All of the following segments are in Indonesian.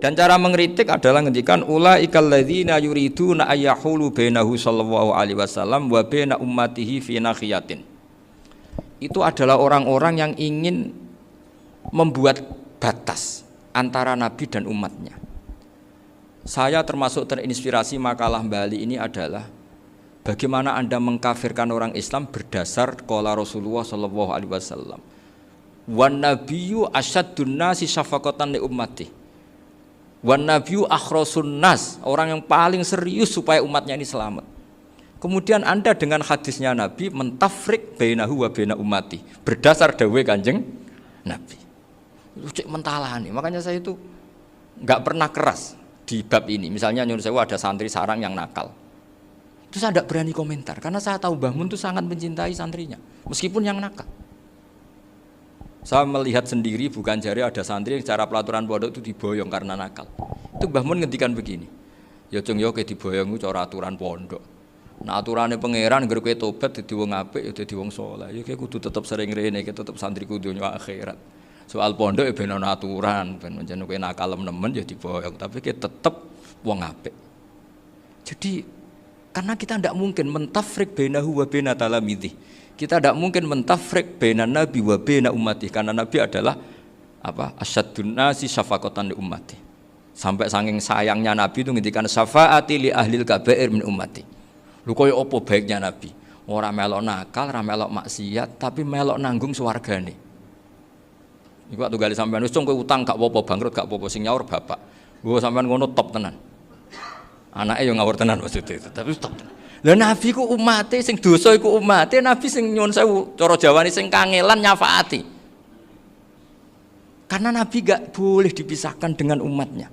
Dan cara mengkritik adalah ngendikan ulaikal ladzina yuriduna ayyahulu bainahu sallallahu alaihi wasallam wa baina ummatihi fi nakhiyatin. Itu adalah orang-orang yang ingin membuat batas antara Nabi dan umatnya. Saya termasuk terinspirasi makalah Bali ini adalah bagaimana Anda mengkafirkan orang Islam berdasar qala Rasulullah sallallahu alaihi wasallam. Wan nabiyyu asyaddun nasi syafaqatan li ummati. Wan nabiyyu akhrasun nas, orang yang paling serius supaya umatnya ini selamat. Kemudian Anda dengan hadisnya Nabi mentafrik bainahu wa baina ummati berdasar dawuh Kanjeng Nabi. Itu cek mentalani. Makanya saya itu enggak pernah keras di bab ini. Misalnya nyuruh saya ada santri sarang yang nakal. Itu saya tidak berani komentar karena saya tahu Mbah Mun itu sangat mencintai santrinya meskipun yang nakal. Saya melihat sendiri bukan jari ada santri yang cara pelaturan pondok itu diboyong karena nakal. Itu Mbah Mun ngendikan begini. Ya cung yo ke diboyong itu cara aturan pondok. Nah aturannya pangeran ngger kowe tobat dadi wong apik ya dadi wong saleh. Ya kowe kudu tetep sering rene, kowe tetep santriku dunya akhirat. Soal pondok ya ben ana aturan, ben menjen kowe nakal nemen ya diboyong, tapi kowe tetep wong apik. Jadi karena kita tidak mungkin mentafrik bainahu wa baina talamidhi. Kita tidak mungkin mentafrik baina nabi wa baina ummati karena nabi adalah apa? Asyaddun nasi syafaqatan li ummati. Sampai saking sayangnya nabi itu ngendikan syafaati li ahlil kabair min ummati. Lho koyo apa baiknya nabi? Ora melok nakal, ora melok maksiat, tapi melok nanggung swargane. Iku waktu gali sampean wis kowe utang gak apa-apa, bangkrut gak apa-apa, sing nyaur bapak. Gua sampean ngono top tenan. Anake yo ngawur tenan maksudnya itu, tapi top tenan. Lah nabi ku umate sing dosa iku umate, nabi sing nyuwun sewu cara Jawane sing kangelan nyafaati. Karena nabi gak boleh dipisahkan dengan umatnya.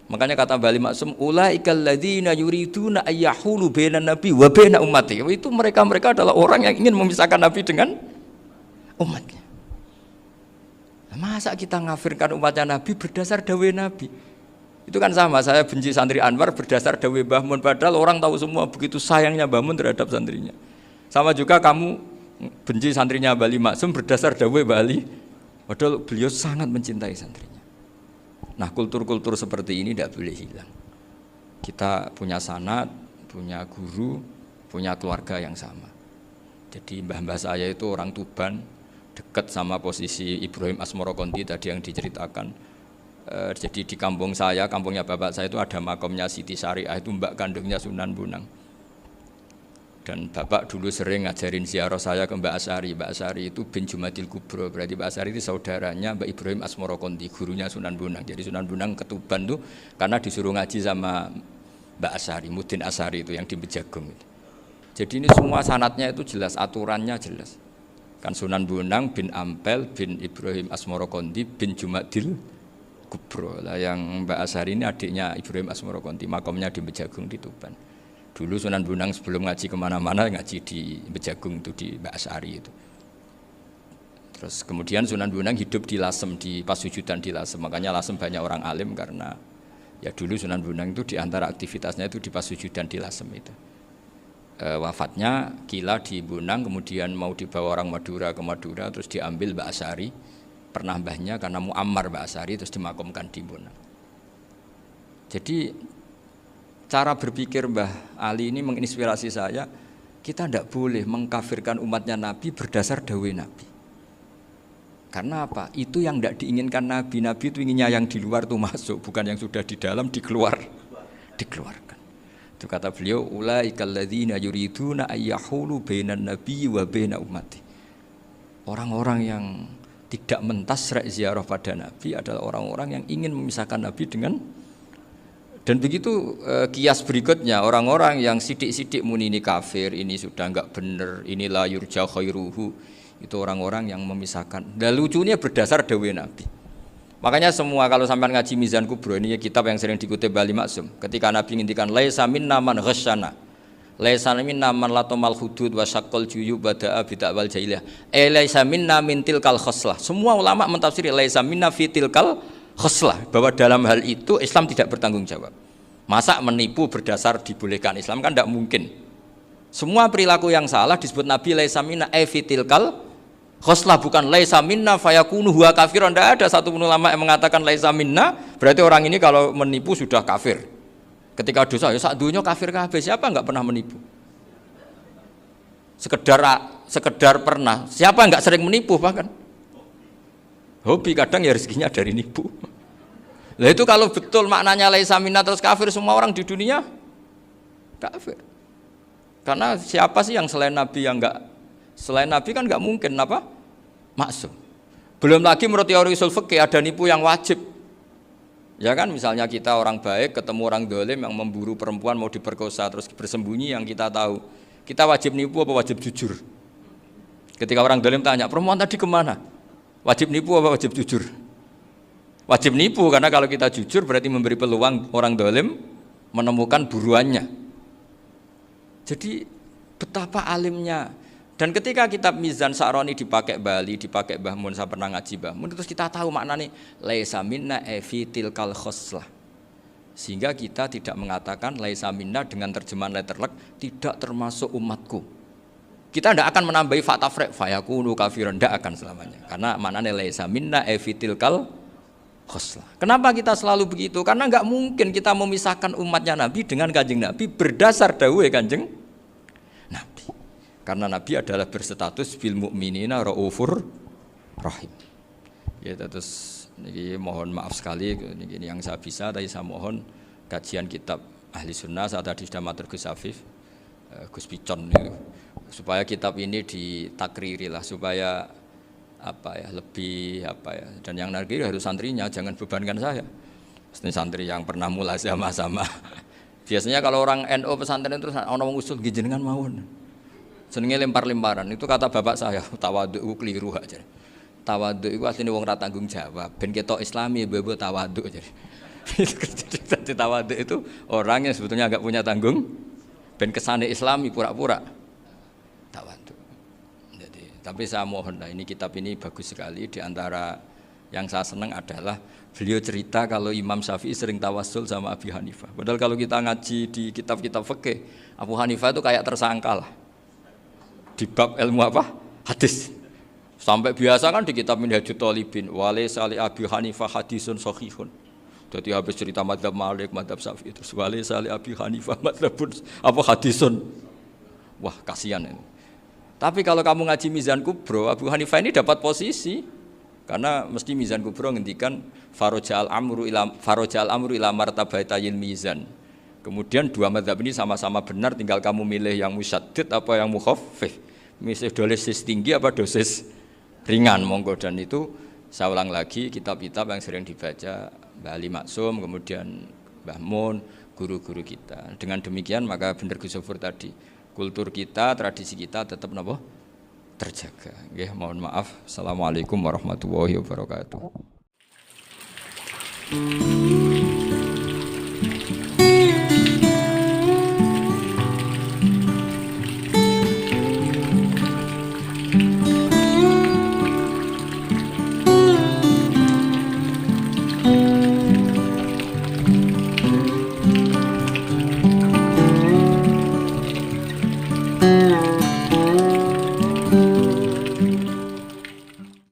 Makanya kata Bali Maksum ulaikal ladzina yuriduna ayyahulu bainan nabi wa baina ummati. Itu mereka adalah orang yang ingin memisahkan nabi dengan umatnya. Masa kita ngafirkan umatnya nabi berdasar dawuh nabi? Itu kan sama, saya benci santri Anwar berdasar dawuh Mbah Mun, padahal orang tahu semua begitu sayangnya Mbah Mun terhadap santrinya. Sama juga kamu benci santrinya Bali Maksum berdasar dawuh Bali, padahal beliau sangat mencintai santrinya. Nah kultur-kultur seperti ini tidak boleh hilang. Kita punya sanad, punya guru, punya keluarga yang sama. Jadi mbah-mbah saya itu orang Tuban, dekat sama posisi Ibrahim Asmorokonti tadi yang diceritakan. Jadi di kampung saya, kampungnya bapak saya itu ada makomnya Siti Syariah, itu mbak kandungnya Sunan Bonang. Dan bapak dulu sering ngajarin ziarah saya ke Mbak Asyari. Mbak Asyari itu bin Jumadil Kubro, berarti Mbak Asyari itu saudaranya Mbak Ibrahim Asmorokonti, gurunya Sunan Bonang. Jadi Sunan Bonang ke Tuban itu karena disuruh ngaji sama Mbak Asyari, Mudin Asyari itu yang di Bejagung itu. Jadi ini semua sanatnya itu jelas, aturannya jelas. Kan Sunan Bonang bin Ampel bin Ibrahim Asmorokonti bin Jumadil Kubro lah, yang Mbak Asyari ini adiknya Ibrahim Asmorokonti, makomnya di Bejagung di Tuban. Dulu Sunan Bonang sebelum ngaji kemana-mana ngaji di Bejagung itu di Mbak Asyari itu. Terus kemudian Sunan Bonang hidup di Lasem, di Pasujudan di Lasem, makanya Lasem banyak orang alim karena ya dulu Sunan Bonang itu di antara aktivitasnya itu di Pasujudan di Lasem itu. Wafatnya kila di Bonang, kemudian mau dibawa orang Madura ke Madura, terus diambil Mbak Asyari. Pernah mbahnya karena Muammar Mbak Asyari terus dimakamkan di Bonang. Jadi cara berpikir Mbah Ali ini menginspirasi saya. Kita tidak boleh mengkafirkan umatnya Nabi berdasar dawuh Nabi. Karena apa? Itu yang tidak diinginkan Nabi. Nabi itu inginnya yang di luar itu masuk, bukan yang sudah di dalam dikeluarkan. Itu kata beliau ulaikal ladzina yuriduna ayyahulu bainan nabi wa baina ummati. Orang-orang yang tidak mentasrek ziarah pada Nabi adalah orang-orang yang ingin memisahkan Nabi dengan, dan begitu kias berikutnya orang-orang yang sidik-sidik muni ini kafir, ini sudah enggak benar, ini la yurja khairuhu, itu orang-orang yang memisahkan. Dan lucunya berdasar dawuh Nabi. Makanya semua kalau sampai ngaji Mizan Kubro, ini kitab yang sering dikutip Bali Maksum, ketika Nabi ngintikan laisa minna man ghasyana, laisa minna man latamal hudud wa syaqqal juyub bada'a bid'awal jahiliyah. Laisa minna min tilkal khoslah. Semua ulama mentafsiri laisa minna fi tilkal khoslah, bahwa dalam hal itu Islam tidak bertanggung jawab. Masa menipu berdasar dibolehkan Islam kan tidak mungkin. Semua perilaku yang salah disebut Nabi laisa minna fi tilkal khoslah, bukan laisa minna fayakunu huwa kafirun. Tidak ada satu ulama yang mengatakan laisa minna Berarti orang ini kalau menipu sudah kafir. Ketika dosa ya sak dunya kafir kabeh. Siapa enggak pernah menipu? Sekedar pernah. Siapa enggak sering menipu bahkan? Hobi kadang ya rezekinya dari nipu. Lah itu kalau betul maknanya laisa minna terus kafir, semua orang di dunia kafir. Karena siapa sih yang selain Nabi yang enggak, selain Nabi kan enggak mungkin apa? Maksum. Belum lagi menurut teori usul fikih ada nipu yang wajib. Ya kan misalnya kita orang baik ketemu orang dolim yang memburu perempuan mau diperkosa terus bersembunyi yang kita tahu. Kita wajib nipu apa wajib jujur? Ketika orang dolim tanya, perempuan tadi kemana? Wajib nipu apa wajib jujur? Wajib nipu karena kalau kita jujur berarti memberi peluang orang dolim menemukan buruannya. Jadi betapa alimnya. Dan ketika kitab Mizan Sa'roni dipakai Bali, dipakai Mbah Mun, saya pernah ngaji Mbah Mun, terus kita tahu maknanya laisa minna fi tilkal khoslah. Sehingga kita tidak mengatakan laisa minna dengan terjemahan letterlek tidak termasuk umatku. Kita tidak akan menambahi fakta frek fayakunu kafiran, tidak akan selamanya. Karena maknanya laisa minna fi tilkal khoslah. Kenapa kita selalu begitu? Karena enggak mungkin kita memisahkan umatnya Nabi dengan Kanjeng Nabi berdasar dawuhe Kanjeng Nabi. Karena Nabi adalah berstatus bil mukminina raufur rahim. Ya terus niki mohon maaf sekali niki yang saya bisa, tapi saya mohon kajian kitab Ahli Sunnah saat tadi sudah matur Gus Afif, Gus Picon itu, supaya kitab ini ditakriri lah supaya lebih dan yang nagih harus santrinya, jangan bebankan saya. Ini santri yang pernah mulai sama-sama. Biasanya kalau orang NU pesantren terus ana wong usul jenengan mawon. Senenge lempar-lemparan, itu kata bapak saya, tawadhu keliru aja. Tawadhu itu asline wong ra tanggung jawab, ben ketok Islami bebo tawadhu aja. Jadi tawadhu itu orang yang sebetulnya enggak punya tanggung, ben kesane Islami pura-pura tawadhu. Tapi saya mohon lah, ini kitab ini bagus sekali. Di antara yang saya senang adalah beliau cerita kalau Imam Syafi'i sering tawassul sama Abi Hanifah. Padahal kalau kita ngaji di kitab-kitab fikih, Abu Hanifah itu kayak tersangka lah. Di bab ilmu apa? Hadis. Sampai biasa kan di kitab Minhajut Thalibin, walaysa li Abi Hanifah hadisun sahihun. Jadi habis cerita madzhab Malik, madzhab Syafi'i, terus walaysa li Abi Hanifah madzhabun apa hadisun. Wah, kasihan ini. Tapi kalau kamu ngaji Mizan Kubro, Abu Hanifah ini dapat posisi karena mesti Mizan Kubro ngendikan farojal amru ila martabatayil mizan. Kemudian dua mazhab ini sama-sama benar, tinggal kamu milih yang musyaddid apa yang mukhaffif. Milih dosis tinggi apa dosis ringan, monggo. Dan itu saya ulang lagi kitab-kitab yang sering dibaca Mbah Ali Maksum, kemudian Mbah Mun, guru-guru kita. Dengan demikian maka benar Gus Sofur tadi, kultur kita, tradisi kita tetap napa? Terjaga. Nggih, mohon maaf. Assalamualaikum warahmatullahi wabarakatuh.